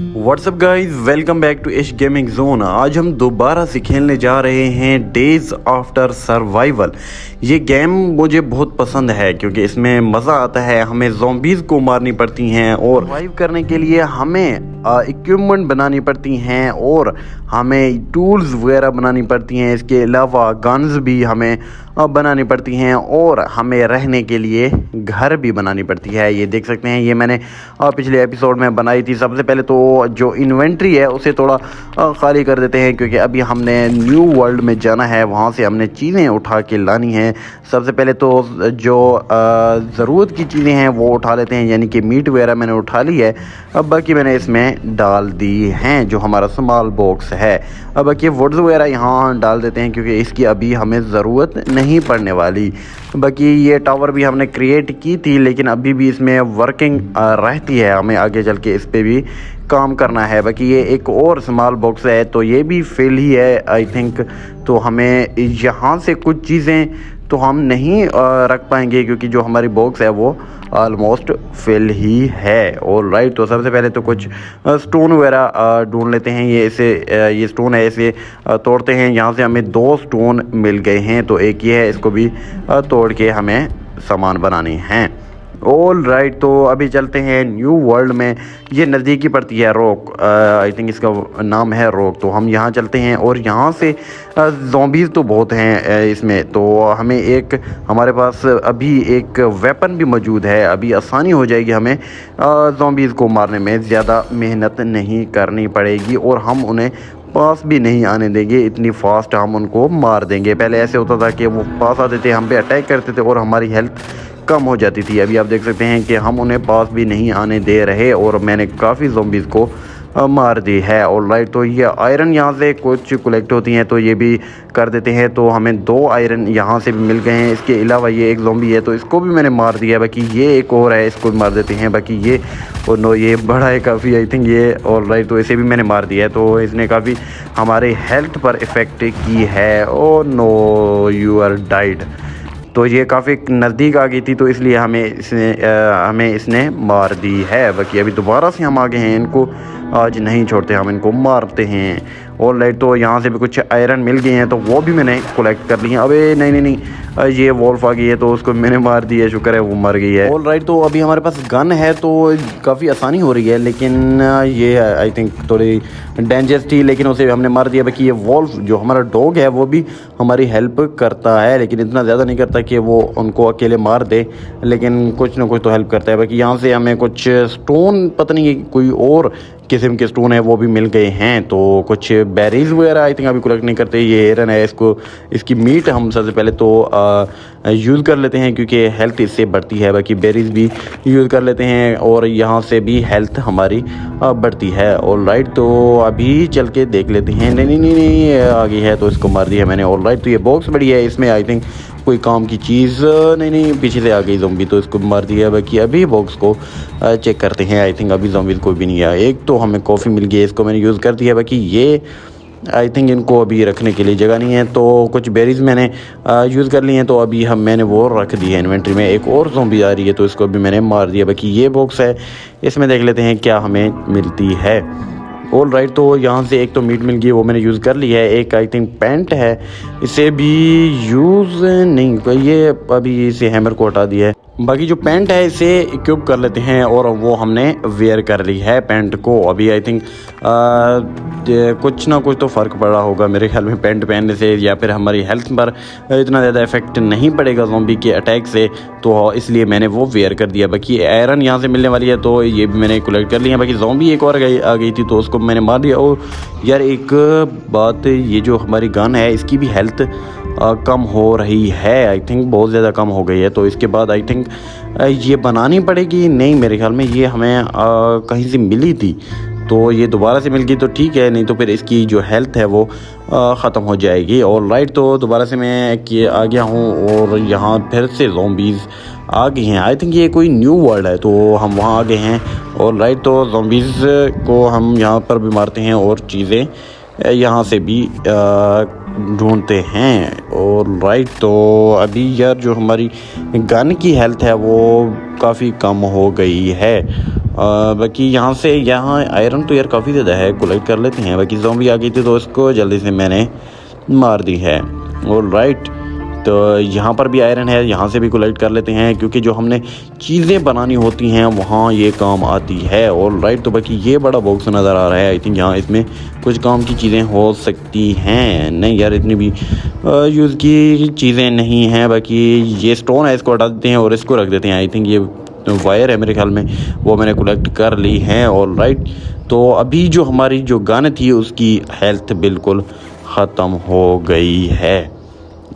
WhatsApp guys, welcome back to Ash gaming zone. आज हम दोबारा से खेलने जा रहे हैं डेज आफ्टर सर्वाइवल। ये गेम मुझे बहुत पसंद है क्योंकि इसमें मज़ा आता है। हमें ज़ॉम्बीज़ को मारनी पड़ती हैं और सर्वाइव करने के लिए हमें इक्विपमेंट बनानी पड़ती हैं और हमें टूल्स वगैरह बनानी पड़ती हैं। इसके अलावा गन्स भी हमें बनानी पड़ती हैं और हमें रहने के लिए घर भी बनानी पड़ती है। ये देख सकते हैं, ये मैंने पिछले एपिसोड में बनाई थी। सबसे पहले तो जो इन्वेंट्री है उसे थोड़ा खाली कर देते हैं क्योंकि अभी हमने न्यू वर्ल्ड में जाना है। वहाँ से हमने चीज़ें उठा के लानी हैं। सबसे पहले तो जो ज़रूरत की चीज़ें हैं वो उठा लेते हैं, यानी कि मीट वगैरह मैंने उठा ली है। अब बाकी मैंने इसमें डाल दी हैं जो हमारा स्मॉल बॉक्स है। अब बाकी वुड्स वगैरह यहाँ डाल देते हैं क्योंकि इसकी अभी हमें ज़रूरत नहीं पड़ने वाली। बाकी ये टावर भी हमने क्रिएट की थी लेकिन अभी भी इसमें वर्किंग रहती है। हमें आगे चल के इस पर भी काम करना है। बाकी ये एक और स्मॉल बॉक्स है तो ये भी फेल ही है आई थिंक। तो हमें यहाँ से कुछ चीज़ें तो हम नहीं रख पाएंगे क्योंकि जो हमारी बॉक्स है वो ऑलमोस्ट फेल ही है। ऑल राइट, तो सबसे पहले तो कुछ स्टोन वगैरह ढूंढ लेते हैं। ये स्टोन है, इसे तोड़ते हैं। यहाँ से हमें 2 स्टोन मिल गए हैं तो एक ये है, इसको भी तोड़ के हमें सामान बनाने हैं। ऑल राइट, तो अभी चलते हैं न्यू वर्ल्ड में। ये नज़दीकी पड़ती है रॉक, आई थिंक इसका नाम है रॉक। तो हम यहाँ चलते हैं और यहाँ से ज़ॉम्बीज़ तो बहुत हैं इसमें। तो हमें हमारे पास अभी एक वेपन भी मौजूद है। अभी आसानी हो जाएगी हमें ज़ॉम्बीज़ को मारने में। ज़्यादा मेहनत नहीं करनी पड़ेगी और हम उन्हें पास भी नहीं आने देंगे। इतनी फास्ट हम उनको मार देंगे। पहले ऐसे होता था कि वो पास आते थे, हम पे अटैक करते थे और हमारी हेल्थ कम हो जाती थी। अभी आप देख सकते हैं कि हम उन्हें पास भी नहीं आने दे रहे और मैंने काफ़ी ज़ॉम्बीज़ को मार दी है। ऑल राइट, तो ये आयरन यहाँ से कुछ कलेक्ट होती हैं तो ये भी कर देते हैं। तो हमें 2 आयरन यहाँ से भी मिल गए हैं। इसके अलावा ये एक ज़ॉम्बी है तो इसको भी मैंने मार दिया है। बाकी ये एक और है, इसको भी मार देते हैं। बाकी ये और नो, ये बड़ा है काफ़ी आई थिंक ये। ऑल राइट, तो इसे भी मैंने मार दिया है। तो इसने काफ़ी हमारे हेल्थ पर इफ़ेक्ट की है। Oh no, you are died. तो ये काफ़ी नज़दीक आ गई थी तो इसलिए हमें इसने मार दी है। बाकी अभी दोबारा से हम आ गए हैं, इनको आज नहीं छोड़ते, हम इनको मारते हैं। और लाइट, तो यहाँ से भी कुछ आयरन मिल गए हैं तो वो भी मैंने कलेक्ट कर लिए हैं। अबे नहीं, ये वॉल्फ आ गई है तो उसको मैंने मार दिया, शुक्र है वो मर गई है। ऑल राइट, तो अभी हमारे पास गन है तो काफ़ी आसानी हो रही है लेकिन ये आई थिंक थोड़ी डेंजरस थी लेकिन उसे हमने मार दिया। बाकी ये वॉल्फ जो हमारा डॉग है वो भी हमारी हेल्प करता है लेकिन इतना ज़्यादा नहीं करता कि वो उनको अकेले मार दे, लेकिन कुछ ना कुछ तो हेल्प करता है। बाकी यहाँ से हमें कुछ स्टोन, पता नहीं कोई और किस्म के स्टोन है वो भी मिल गए हैं। तो कुछ बेरीज वगैरह आई थिंक अभी कलेक्ट नहीं करते। ये हेरन है, इसकी मीट हम सबसे पहले तो यूज़ कर लेते हैं क्योंकि हेल्थ इससे बढ़ती है। बाकी बेरीज भी यूज़ कर लेते हैं और यहाँ से भी हेल्थ हमारी बढ़ती है। ऑल राइट, तो अभी चल के देख लेते हैं। नहीं आ गई है तो इसको मार दिया मैंने। ऑल राइट, तो ये बॉक्स बड़ी है, इसमें आई थिंक कोई काम की चीज़ नहीं पीछे से आ गई ज़ॉम्बी तो इसको मार दिया। बाकी अभी बॉक्स को चेक करते हैं। आई थिंक अभी ज़ॉम्बी कोई भी नहीं आया। एक तो हमें कॉफ़ी मिल गई है, इसको मैंने यूज़ कर दिया। बाकी ये आई थिंक इनको अभी रखने के लिए जगह नहीं है तो कुछ बेरीज मैंने यूज़ कर ली हैं तो अभी मैंने वो रख दी है इन्वेंट्री में। एक और ज़ॉम्बी आ रही है तो इसको भी मैंने मार दिया। बाकी ये बॉक्स है, इसमें देख लेते हैं क्या हमें मिलती है। ऑल राइट, तो यहाँ से एक तो मीट मिल गई, वो मैंने यूज़ कर ली है। एक आई थिंक पैंट है, इसे भी यूज़ नहीं, ये अभी इसे हैमर को हटा दिया है। बाकी जो पैंट है इसे इक्विप कर लेते हैं और वो हमने वेयर कर ली है पैंट को। अभी आई थिंक कुछ ना कुछ तो फ़र्क पड़ रहा होगा मेरे ख्याल में पैंट पहनने से, या फिर हमारी हेल्थ पर इतना ज़्यादा इफेक्ट नहीं पड़ेगा ज़ॉम्बी के अटैक से, तो इसलिए मैंने वो वेयर कर दिया। बाकी आयरन यहाँ से मिलने वाली है तो ये भी मैंने कलेक्ट कर लिया है। बाकी ज़ॉम्बी एक और आ गई थी तो उसको मैंने मार दिया। और यार एक बात, ये जो हमारी गन है इसकी भी हेल्थ कम हो रही है। आई थिंक बहुत ज़्यादा कम हो गई है तो इसके बाद आई थिंक ये बनानी पड़ेगी। नहीं, मेरे ख्याल में ये हमें कहीं से मिली थी तो ये दोबारा से मिल गई तो ठीक है, नहीं तो फिर इसकी जो हेल्थ है वो ख़त्म हो जाएगी। और राइट, तो दोबारा से मैं आ गया हूँ और यहाँ फिर से ज़ॉम्बीज़ आ गई हैं। आई थिंक ये कोई न्यू वर्ल्ड है तो हम वहाँ आ गए हैं। और राइट, तो ज़ॉम्बीज़ को हम यहाँ पर भी मारते हैं और चीज़ें यहाँ से भी ढूंढते हैं। और राइट, तो अभी यार जो हमारी गन की हेल्थ है वो काफ़ी कम हो गई है। बाकी यहाँ से यहाँ आयरन तो यार काफ़ी ज़्यादा है, कलेक्ट कर लेते हैं। बाकी ज़ॉम्बी आ गई थी तो उसको जल्दी से मैंने मार दी है। ऑलराइट, तो यहाँ पर भी आयरन है, यहाँ से भी कलेक्ट कर लेते हैं क्योंकि जो हमने चीज़ें बनानी होती हैं वहाँ ये काम आती है। ऑलराइट, तो बाकी ये बड़ा बॉक्स नज़र आ रहा है। आई थिंक यहाँ इसमें कुछ काम की चीज़ें हो सकती हैं। नहीं यार, इतनी भी यूज़ की चीज़ें नहीं हैं। बाकी ये स्टोन है, इसको हटा देते हैं और इसको रख देते हैं। आई थिंक ये वायर है मेरे ख्याल में, वो मैंने कलेक्ट कर ली है। ऑलराइट, तो अभी जो हमारी जो गन थी उसकी हेल्थ बिल्कुल ख़त्म हो गई है।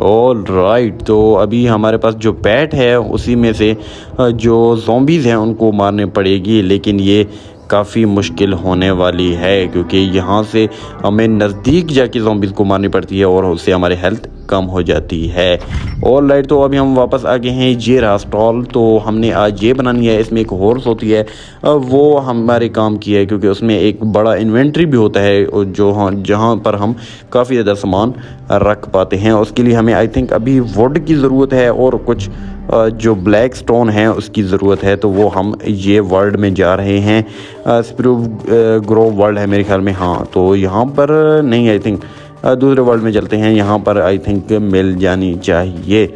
ऑलराइट, तो अभी हमारे पास जो पैट है उसी में से जो ज़ॉम्बीज़ हैं उनको मारने पड़ेगी, लेकिन ये काफ़ी मुश्किल होने वाली है क्योंकि यहाँ से हमें नज़दीक जाके ज़ॉम्बीज़ को मारनी पड़ती है और उससे हमारी हेल्थ कम हो जाती है। ऑलराइट, तो अभी हम वापस आ गए हैं। ये रहा स्टॉल, तो हमने आज ये बनानी है। इसमें एक हॉर्स होती है, वो हमारे काम की है क्योंकि उसमें एक बड़ा इन्वेंट्री भी होता है जो जहाँ पर हम काफ़ी ज़्यादा सामान रख पाते हैं। उसके लिए हमें आई थिंक अभी वुड की ज़रूरत है और कुछ जो ब्लैक स्टोन है उसकी ज़रूरत है। तो वो हम ये वर्ल्ड में जा रहे हैं, स्प्रूव ग्रोव वर्ल्ड है मेरे ख्याल में। हाँ, तो यहाँ पर नहीं, आई थिंक दूसरे वर्ल्ड में चलते हैं, यहाँ पर आई थिंक मिल जानी चाहिए।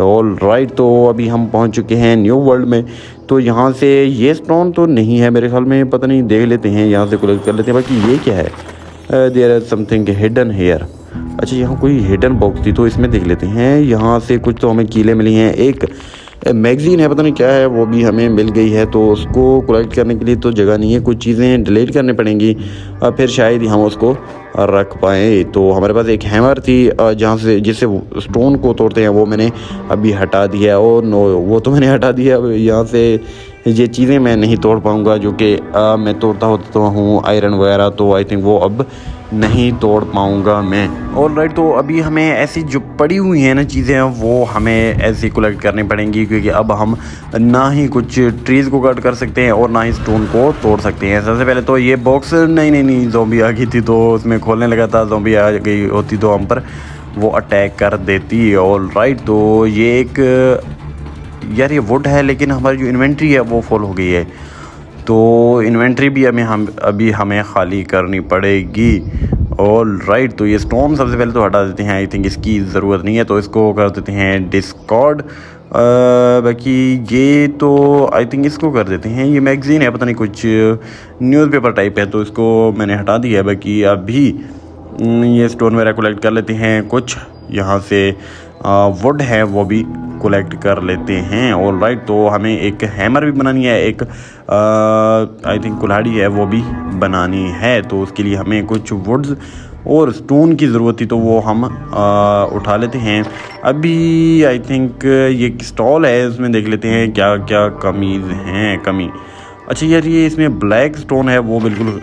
ऑलराइट, तो अभी हम पहुँच चुके हैं न्यू वर्ल्ड में। तो यहाँ से ये स्टोन तो नहीं है मेरे ख्याल में, पता नहीं, देख लेते हैं, यहाँ से कलेक्ट कर लेते हैं। बाकी ये क्या है? There is something hidden here. अच्छा, यहाँ कोई हिडन बॉक्स थी तो इसमें देख लेते हैं। यहाँ से कुछ तो हमें कीलें मिली हैं, एक मैगज़ीन है, पता नहीं क्या है, वो भी हमें मिल गई है। तो उसको कलेक्ट करने के लिए तो जगह नहीं है, कुछ चीज़ें डिलीट करनी पड़ेंगी, फिर शायद ही हम उसको रख पाएँ। तो हमारे पास एक हैमर थी जहाँ से जिससे स्टोन को तोड़ते हैं, वो मैंने अभी हटा दिया। और नो, वो तो मैंने हटा दिया। अब यहाँ से ये चीज़ें मैं नहीं तोड़ पाऊँगा जो कि मैं तोड़ता होता हूँ आयरन वगैरह, तो आई थिंक वो अब नहीं तोड़ पाऊँगा मैं। ऑलराइट, तो अभी हमें ऐसी जो पड़ी हुई हैं ना चीज़ें, वो हमें ऐसी कलेक्ट करनी पड़ेंगी क्योंकि अब हम ना ही कुछ ट्रीज़ को कट कर सकते हैं और ना ही स्टोन को तोड़ सकते हैं। सबसे पहले तो ये बॉक्स नहीं ज़ॉम्बी आ गई थी तो उसमें खोलने लगा था, ज़ॉम्बी आ गई होती तो हम पर वो अटैक कर देती। ऑलराइट, तो ये एक यार ये वुड है, लेकिन हमारी जो इन्वेंट्री है वो फुल हो गई है। तो इन्वेंट्री भी अभी हमें खाली करनी पड़ेगी। ऑलराइट, तो ये स्टोन सबसे पहले तो हटा देते हैं। आई थिंक इसकी ज़रूरत नहीं है, तो इसको कर देते हैं डिस्कार्ड। बाकी ये तो आई थिंक इसको कर देते हैं। ये मैगज़ीन है, पता नहीं कुछ न्यूज़पेपर टाइप है, तो इसको मैंने हटा दिया है। बाकी अभी ये स्टोन वगैरह कलेक्ट कर लेते हैं। कुछ यहाँ से वुड है वो भी कलेक्ट कर लेते हैं। ऑलराइट, तो हमें एक हैमर भी बनानी है, एक आई थिंक कुल्हाड़ी है वो भी बनानी है। तो उसके लिए हमें कुछ वुड्स और स्टोन की ज़रूरत थी, तो वो हम उठा लेते हैं। अभी आई थिंक ये स्टॉल है, उसमें देख लेते हैं क्या क्या कमी। अच्छा यार, ये इसमें ब्लैक स्टोन है, वो बिल्कुल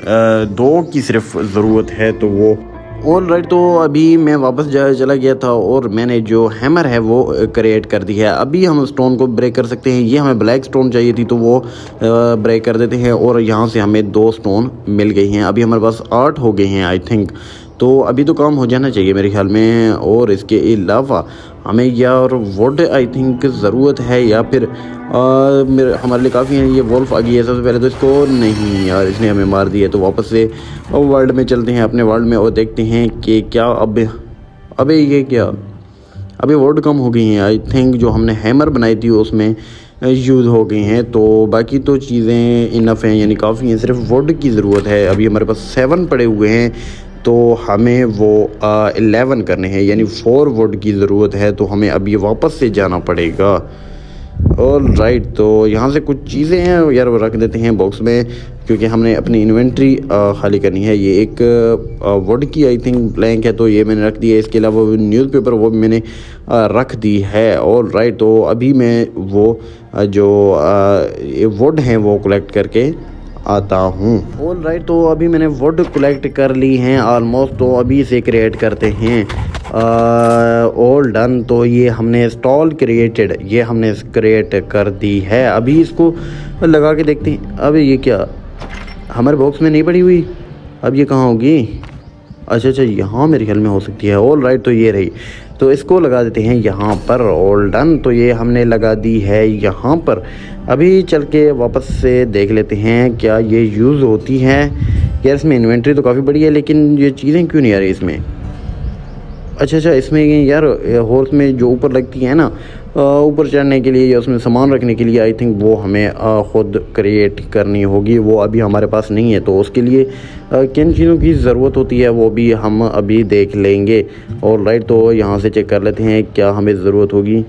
2 की सिर्फ ज़रूरत है, तो वो ऑलराइट। तो अभी मैं वापस चला गया था और मैंने जो हैमर है वो क्रिएट कर दी है। अभी हम स्टोन को ब्रेक कर सकते हैं। ये हमें ब्लैक स्टोन चाहिए थी तो वो ब्रेक कर देते हैं और यहाँ से हमें 2 स्टोन मिल गई हैं। अभी हमारे पास 8 हो गए हैं आई थिंक, तो अभी तो काम हो जाना चाहिए मेरे ख्याल में। और इसके अलावा हमें यार वुड आई थिंक ज़रूरत है, या फिर हमारे लिए काफ़ी है। ये वोल्फ आ गई है। सबसे पहले तो इसको नहीं यार, इसने हमें मार दिया। तो वापस से वर्ल्ड में चलते हैं, अपने वर्ल्ड में, और देखते हैं कि क्या अबे ये क्या, अभी वुड कम हो गई हैं आई थिंक। जो हमने हैमर बनाई थी उसमें यूज़ हो गई हैं, तो बाकी तो चीज़ें इनफ हैं, यानी काफ़ी हैं। सिर्फ वुड की ज़रूरत है। अभी हमारे पास 7 पड़े हुए हैं, तो हमें वो 11 करने हैं, यानी 4 वुड की ज़रूरत है। तो हमें अभी वापस से जाना पड़ेगा। ऑलराइट, तो यहाँ से कुछ चीज़ें हैं यार वो रख देते हैं बॉक्स में, क्योंकि हमने अपनी इन्वेंट्री खाली करनी है। ये एक वुड की आई थिंक ब्लैंक है, तो ये मैंने रख दी है। इसके अलावा न्यूज़पेपर वो भी मैंने रख दी है। ऑलराइट, तो अभी मैं वो जो वुड हैं वो कलेक्ट करके आता हूँ। ऑलराइट, तो अभी मैंने वुड कलेक्ट कर ली हैं ऑलमोस्ट, तो अभी इसे क्रिएट करते हैं। ऑल डन, तो ये हमने स्टॉल क्रिएटेड, ये हमने क्रिएट कर दी है। अभी इसको लगा के देखते हैं। अब ये क्या हमारे बॉक्स में नहीं पड़ी हुई, अब ये कहाँ होगी? अच्छा, यहाँ मेरे ख्याल में हो सकती है। ऑल राइट, तो ये रही, तो इसको लगा देते हैं यहाँ पर। ऑल डन, तो ये हमने लगा दी है यहाँ पर। अभी चल के वापस से देख लेते हैं क्या ये यूज़ होती है। यार इसमें इन्वेंट्री तो काफ़ी बड़ी है, लेकिन ये चीज़ें क्यों नहीं आ रही इसमें। अच्छा, इसमें यार हॉर्स में जो ऊपर लगती है ना, ऊपर चढ़ने के लिए या उसमें सामान रखने के लिए, आई थिंक वो हमें ख़ुद क्रिएट करनी होगी। वो अभी हमारे पास नहीं है, तो उसके लिए किन चीज़ों की ज़रूरत होती है वो भी हम अभी देख लेंगे। और राइट, तो यहाँ से चेक कर लेते हैं क्या हमें ज़रूरत होगी।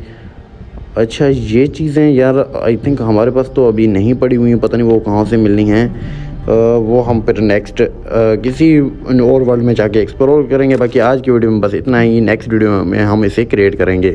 अच्छा, ये चीज़ें यार आई थिंक हमारे पास तो अभी नहीं पड़ी हुई हैं, पता नहीं वो कहाँ से मिलनी हैं। वो हम फिर नेक्स्ट किसी और वर्ल्ड में जाके एक्सप्लोर करेंगे। बाकी आज की वीडियो में बस इतना ही, नेक्स्ट वीडियो में हम इसे क्रिएट करेंगे।